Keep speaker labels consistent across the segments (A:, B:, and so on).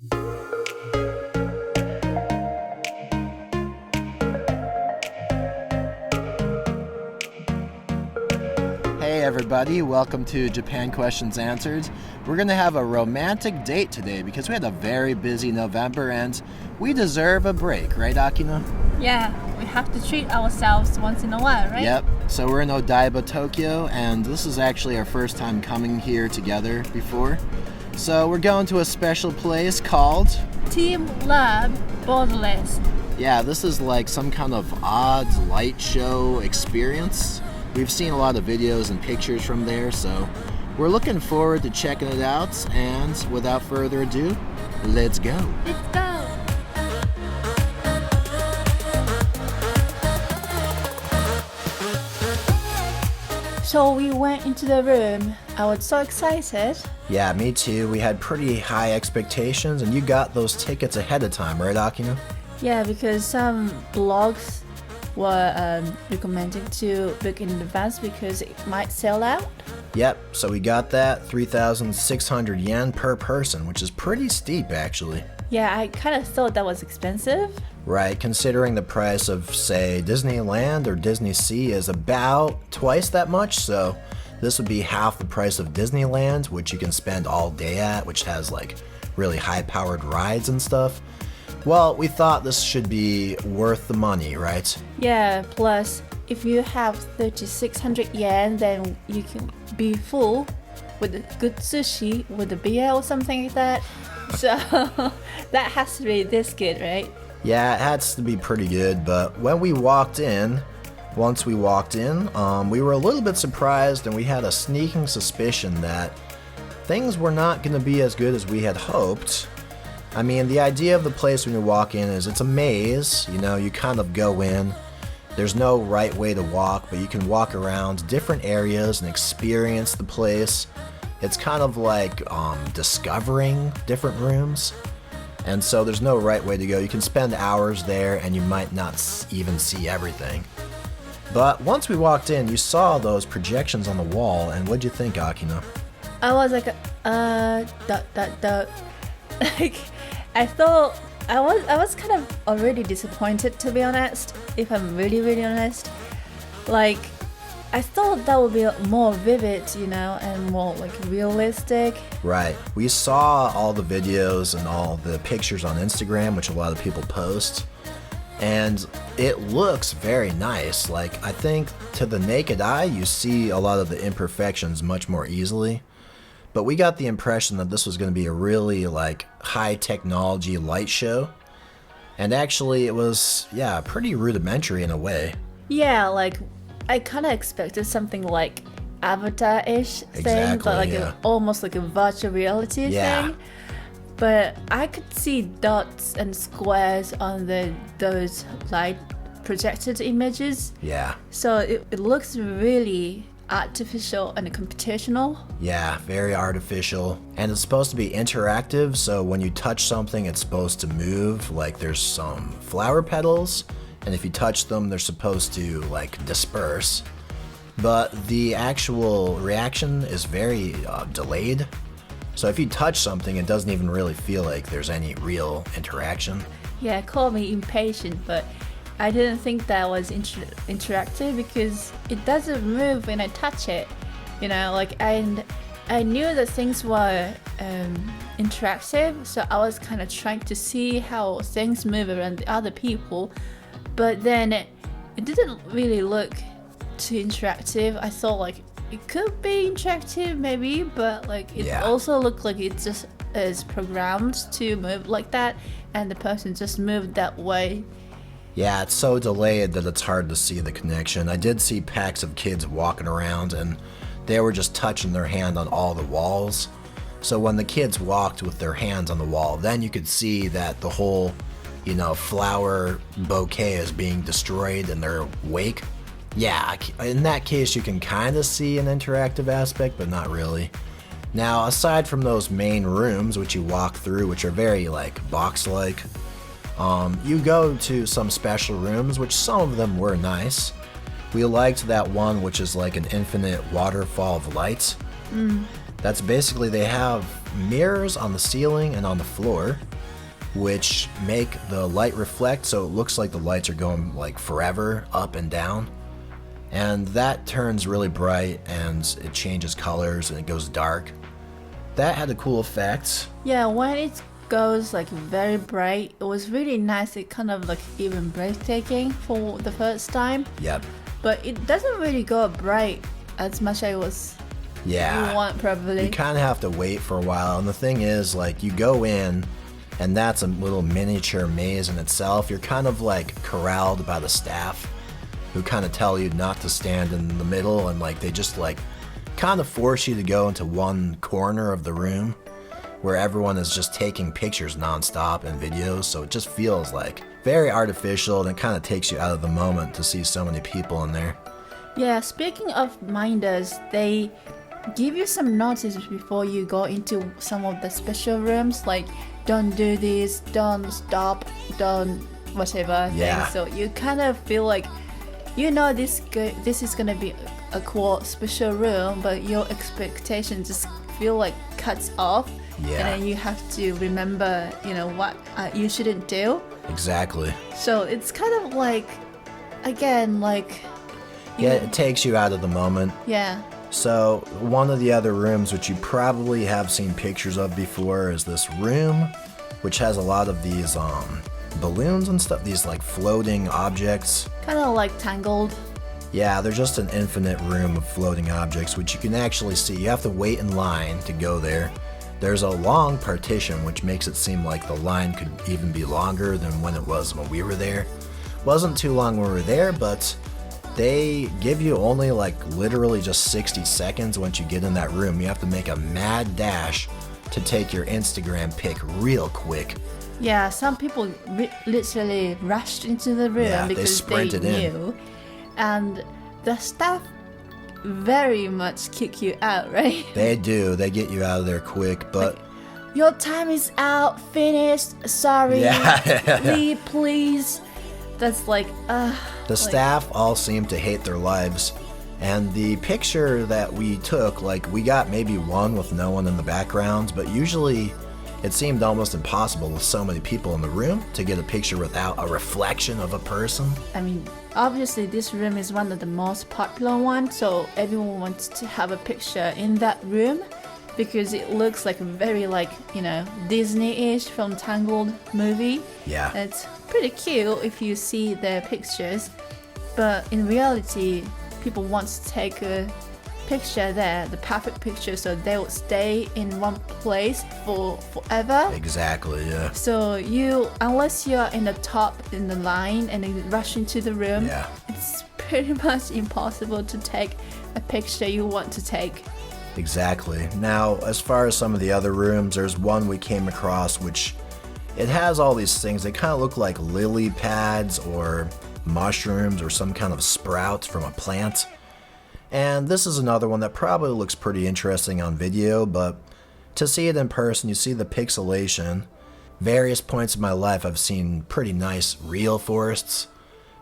A: Hey everybody, welcome to Japan Questions Answered. We're going to have a romantic date today because we had a very busy November and we deserve a break, right Akina?
B: Yeah, we have to treat ourselves once in a while, right?
A: Yep, so we're in Odaiba, Tokyo, and this is actually our first time coming here together before. So we're going to a special place called
B: TeamLab Borderless.
A: Yeah, this is like some kind of odd light show experience. We've seen a lot of videos and pictures from there, so we're looking forward to checking it out, and without further ado, let's go.
B: Let's go! So we went into the room. I was so excited.
A: Yeah, me too. We had pretty high expectations, and you got those tickets ahead of time, right, Akina?
B: Yeah, because some blogs were recommending to book in advance because it might sell out.
A: Yep, so we got that 3,600 yen per person, which is pretty steep actually.
B: Yeah, I kind of thought that was expensive.
A: Right, considering the price of, say, Disneyland or Disney Sea is about twice that much, so this would be half the price of Disneyland, which you can spend all day at, which has like really high-powered rides and stuff. Well, we thought this should be worth the money, right?
B: Yeah, plus if you have 3,600 yen, then you can be full with good sushi with a beer or something like that. So that has to be this good, right?
A: Yeah, it has to be pretty good, but once we walked in, we were a little bit surprised, and we had a sneaking suspicion that things were not going to be as good as we had hoped. I mean, the idea of the place when you walk in is it's a maze, you know, you kind of go in. There's no right way to walk, but you can walk around different areas and experience the place. It's kind of like discovering different rooms. And so there's no right way to go. You can spend hours there and you might not even see everything. But once we walked in, you saw those projections on the wall, and what'd you think, Akina?
B: I was like, like, I thought I was kind of already disappointed, to be honest, if I'm really honest. Like, I thought that would be more vivid, you know, and more like realistic.
A: Right. We saw all the videos and all the pictures on Instagram, which a lot of people post, and it looks very nice. Like, I think to the naked eye, you see a lot of the imperfections much more easily. But we got the impression that this was going to be a really like high technology light show. And actually it was, yeah, pretty rudimentary in a way.
B: Yeah, like I kind of expected something like Avatar-ish thing, but like almost like a virtual reality thing. But I could see dots and squares on those light projected images.
A: Yeah.
B: So it looks really artificial and computational.
A: Yeah, very artificial. And it's supposed to be interactive, so when you touch something, it's supposed to move. Like there's some flower petals, and if you touch them, they're supposed to like disperse. But the actual reaction is very delayed. So if you touch something, it doesn't even really feel like there's any real interaction.
B: Yeah, call me impatient, but I didn't think that was interactive because it doesn't move when I touch it, you know, like, and I knew that things were interactive, so I was kind of trying to see how things move around the other people, but then it didn't really look too interactive. I thought like it could be interactive maybe, but like it also looked like it just is programmed to move like that, and the person just moved that way.
A: Yeah, it's so delayed that it's hard to see the connection. I did see packs of kids walking around and they were just touching their hand on all the walls. So when the kids walked with their hands on the wall, then you could see that the whole, you know, flower bouquet is being destroyed in their wake. Yeah, in that case you can kind of see an interactive aspect, but not really. Now, aside from those main rooms which you walk through, which are very like box-like, you go to some special rooms, which some of them were nice. We liked that one which is like an infinite waterfall of lights. That's basically, they have mirrors on the ceiling and on the floor, which make the light reflect, so it looks like the lights are going like forever up and down. And that turns really bright and it changes colors and it goes dark. That had a cool effect.
B: Yeah, when it goes like very bright, it was really nice. It kind of like even breathtaking for the first time.
A: Yep.
B: But it doesn't really go bright as much as you want probably.
A: You kind of have to wait for a while. And the thing is, like, you go in and that's a little miniature maze in itself. You're kind of like corralled by the staff who kind of tell you not to stand in the middle, and like they just like kind of force you to go into one corner of the room where everyone is just taking pictures nonstop and videos, so it just feels like very artificial, and it kind of takes you out of the moment to see so many people in there.
B: Yeah, speaking of minders, they give you some notices before you go into some of the special rooms, like don't do this, don't stop, don't whatever
A: Yeah.
B: thing. So you kind of feel like, you know, this is gonna be a cool special room, but your expectations just feel like cuts off.
A: Yeah.
B: And then you have to remember, you know, what you shouldn't do.
A: Exactly.
B: So it's kind of like, again, like...
A: Yeah, it takes you out of the moment.
B: Yeah.
A: So one of the other rooms, which you probably have seen pictures of before, is this room, which has a lot of these balloons and stuff, these like floating objects.
B: Kind of like Tangled.
A: Yeah, they're just an infinite room of floating objects, which you can actually see. You have to wait in line to go there. There's a long partition, which makes it seem like the line could even be longer than when it was when we were there. Wasn't too long when we were there, but they give you only like literally just 60 seconds once you get in that room. You have to make a mad dash to take your Instagram pic real quick.
B: Yeah, some people literally rushed into the room because they knew. And the staff very much kick you out, right?
A: They do. They get you out of there quick, but...
B: Like, your time is out, finished, sorry, leave, please. That's like,
A: The staff all seem to hate their lives. And the picture that we took, like, we got maybe one with no one in the background, but usually it seemed almost impossible with so many people in the room to get a picture without a reflection of a person.
B: I mean, obviously this room is one of the most popular ones, so everyone wants to have a picture in that room because it looks like very, like, you know, Disney-ish from Tangled movie.
A: Yeah.
B: It's pretty cute if you see their pictures, but in reality, people want to take a picture there, the perfect picture, so they will stay in one place for forever.
A: Exactly, yeah.
B: So unless you're in the top in the line and then rush into the room, it's pretty much impossible to take a picture you want to take.
A: Exactly. Now, as far as some of the other rooms, there's one we came across which it has all these things. They kind of look like lily pads or mushrooms or some kind of sprout from a plant. And this is another one that probably looks pretty interesting on video, but to see it in person, you see the pixelation. Various points in my life I've seen pretty nice real forests.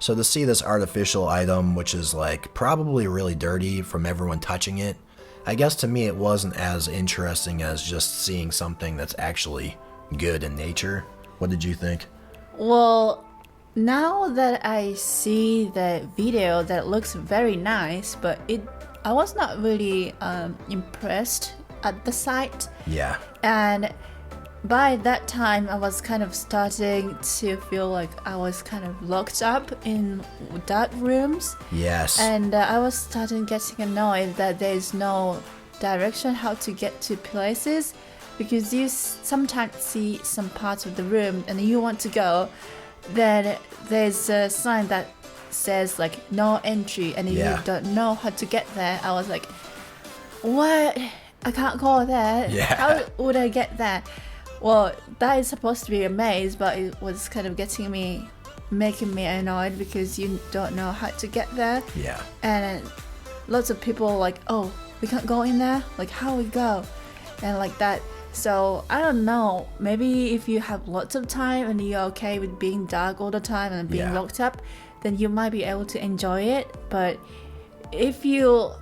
A: So to see this artificial item, which is like probably really dirty from everyone touching it, I guess to me it wasn't as interesting as just seeing something that's actually good in nature. What did you think?
B: Well, now that I see the video, that looks very nice, but I was not really impressed at the site.
A: Yeah.
B: And by that time, I was kind of starting to feel like I was kind of locked up in dark rooms.
A: Yes.
B: And I was starting getting annoyed that there's no direction how to get to places, because you sometimes see some parts of the room and you want to go, then there's a sign that says like no entry, and if you don't know how to get there, I was like, what? I can't go there.
A: Yeah.
B: How would I get there? Well, that is supposed to be a maze, but it was kind of making me annoyed because you don't know how to get there.
A: Yeah.
B: And lots of people are like, oh, we can't go in there? Like, how we go? And like that. So, I don't know. Maybe if you have lots of time and you're okay with being dark all the time and being locked up, then you might be able to enjoy it. But if you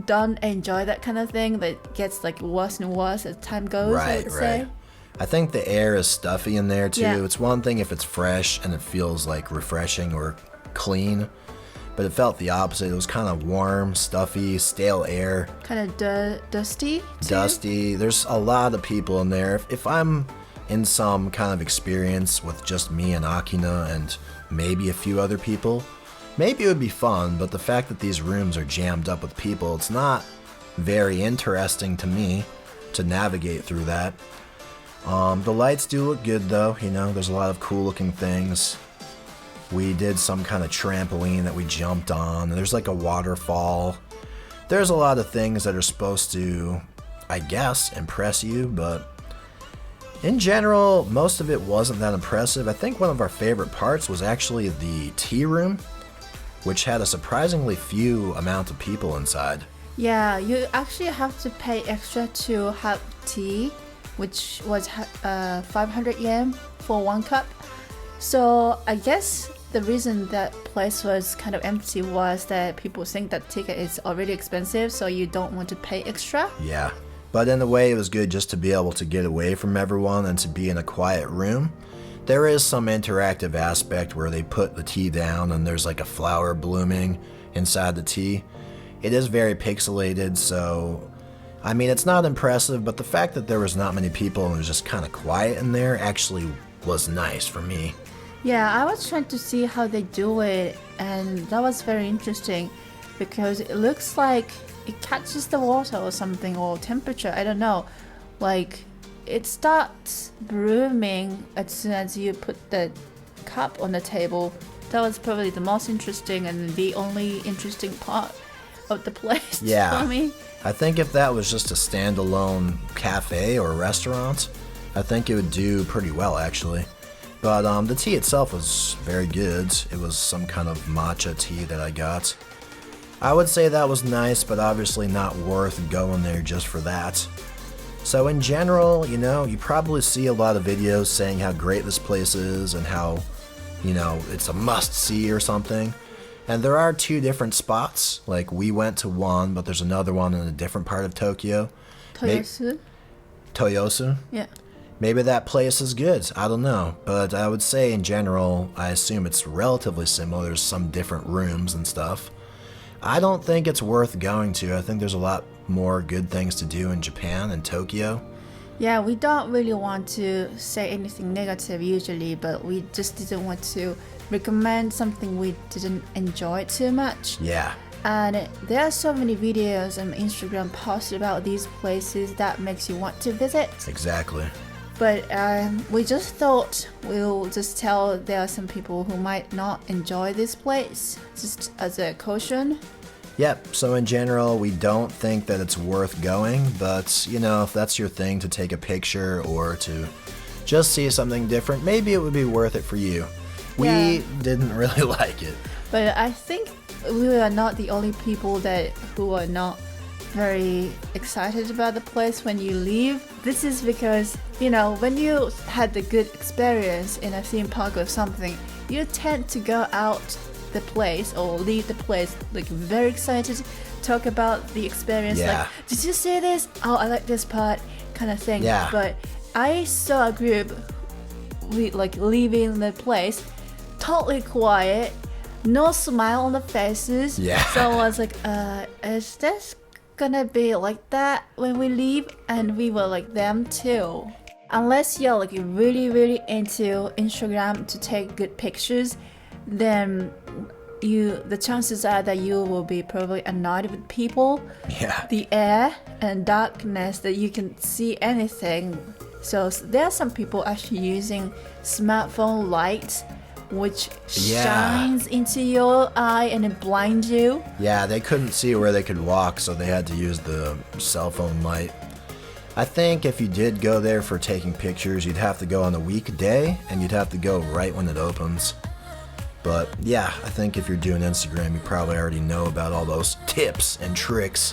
B: don't enjoy that kind of thing, that gets like worse and worse as time goes, I would say.
A: I think the air is stuffy in there too.
B: Yeah.
A: It's one thing if it's fresh and it feels like refreshing or clean, but it felt the opposite. It was kind of warm, stuffy, stale air.
B: Kind of dusty too?
A: Dusty. There's a lot of people in there. If I'm in some kind of experience with just me and Akina and maybe a few other people, maybe it would be fun, but the fact that these rooms are jammed up with people, it's not very interesting to me to navigate through that. The lights do look good though, you know, there's a lot of cool looking things. We did some kind of trampoline that we jumped on. There's like a waterfall. There's a lot of things that are supposed to, I guess, impress you, but in general, most of it wasn't that impressive. I think one of our favorite parts was actually the tea room, which had a surprisingly few amount of people inside.
B: Yeah, you actually have to pay extra to have tea, which was 500 yen for 1 cup. So I guess the reason that place was kind of empty was that people think that ticket is already expensive, so you don't want to pay extra.
A: Yeah, but in a way it was good just to be able to get away from everyone and to be in a quiet room. There is some interactive aspect where they put the tea down and there's like a flower blooming inside the tea. It is very pixelated, so I mean, it's not impressive, but the fact that there was not many people and it was just kind of quiet in there actually was nice for me.
B: Yeah, I was trying to see how they do it, and that was very interesting because it looks like it catches the water or something, or temperature, I don't know. Like, it starts blooming as soon as you put the cup on the table. That was probably the most interesting and the only interesting part of the place
A: Yeah.
B: for me.
A: I think if that was just a standalone cafe or restaurant, I think it would do pretty well actually. But the tea itself was very good. It was some kind of matcha tea that I got. I would say that was nice, but obviously not worth going there just for that. So in general, you know, you probably see a lot of videos saying how great this place is and how, you know, it's a must-see or something. And there are 2 different spots. Like, we went to one, but there's another one in a different part of Tokyo.
B: Toyosu?
A: Toyosu?
B: Yeah.
A: Maybe that place is good. I don't know. But I would say in general, I assume it's relatively similar. There's some different rooms and stuff. I don't think it's worth going to. I think there's a lot more good things to do in Japan and Tokyo.
B: Yeah, we don't really want to say anything negative usually, but we just didn't want to recommend something we didn't enjoy too much.
A: Yeah.
B: And there are so many videos and Instagram posts about these places that makes you want to visit.
A: Exactly.
B: But we just thought we'll just tell there are some people who might not enjoy this place, just as a caution.
A: Yep, so in general, we don't think that it's worth going, but, you know, if that's your thing to take a picture or to just see something different, maybe it would be worth it for you. We didn't really like it.
B: But I think we are not the only people who are not very excited about the place when you leave. This is because, you know, when you had the good experience in a theme park or something, you tend to go out the place or leave the place like very excited, talk about the experience,
A: Yeah.
B: like, did you see this? Oh, I like this part, kind of thing.
A: Yeah.
B: But I saw a group leaving the place totally quiet, no smile on the faces.
A: Yeah.
B: So I was like, is this gonna be like that when we leave? And we were like them too. Unless you're like really into Instagram to take good pictures, then the chances are that you will be probably annoyed with people,
A: Yeah.
B: the air and darkness, that you can see anything. So there are some people actually using smartphone lights, which shines into your eye and it blinds you.
A: Yeah, they couldn't see where they could walk, so they had to use the cell phone light. I think if you did go there for taking pictures, you'd have to go on a weekday, and you'd have to go right when it opens. But yeah, I think if you're doing Instagram, you probably already know about all those tips and tricks.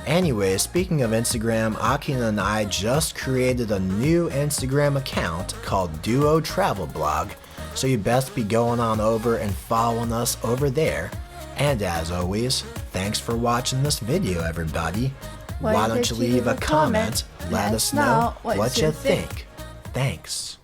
A: Anyway, speaking of Instagram, Akina and I just created a new Instagram account called Duo Travel Blog, so you best be going on over and following us over there. And as always, thanks for watching this video, everybody. Why don't you leave a comment? Let us know what you think. Thanks.